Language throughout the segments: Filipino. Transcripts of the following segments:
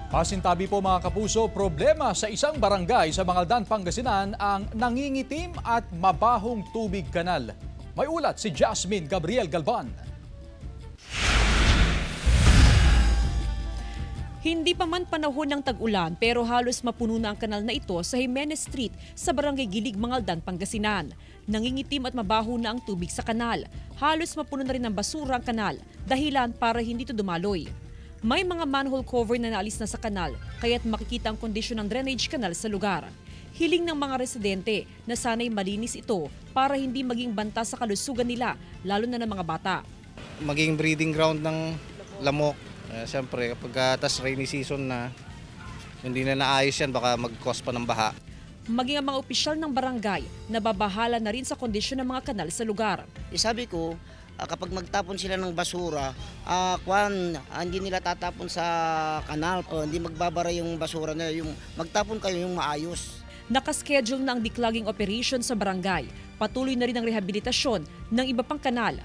Pasintabi po mga kapuso, problema sa isang barangay sa Mangaldan, Pangasinan ang nangingitim at mabahong tubig kanal. May ulat si Jasmine Gabriel Galvan. Hindi pa man panahon ng tag-ulan pero halos mapuno na ang kanal na ito sa Jimenez Street sa Barangay Gilig, Mangaldan, Pangasinan. Nangingitim at mabaho na ang tubig sa kanal. Halos mapuno na rin ng basura ang kanal, dahilan para hindi ito dumaloy. May mga manhole cover na naalis na sa kanal, kaya't makikita ang kondisyon ng drainage canal sa lugar. Hiling ng mga residente na sana'y malinis ito para hindi maging banta sa kalusugan nila, lalo na ng mga bata. Maging breeding ground ng lamok. Siyempre, kapag rainy season na, hindi na naayos yan, baka mag-cause pa ng baha. Maging ang mga opisyal ng barangay, nababahala na rin sa kondisyon ng mga kanal sa lugar. Sabi ko, kapag magtapon sila ng basura, hindi nila tatapon sa kanal, hindi magbabara yung basura na yung magtapon kayo yung maayos. Nakaschedule na ang declogging operation sa barangay. Patuloy na rin ang rehabilitasyon ng iba pang kanal.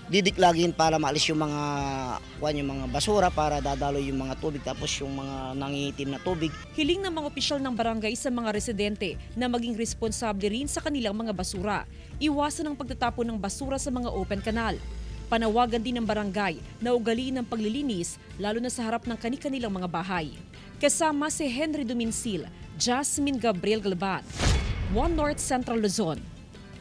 Didiklagin para maalis yung mga basura para dadaloy yung mga tubig tapos yung mga nangingitim na tubig. Hiling ng mga opisyal ng barangay sa mga residente na maging responsable rin sa kanilang mga basura. Iwasan ang pagtatapon ng basura sa mga open kanal. Panawagan din ng barangay na ugaliin ang paglilinis lalo na sa harap ng kani-kanilang mga bahay. Kasama si Henry Duminsil, Jasmine Gabriel Galvan, One North Central Luzon.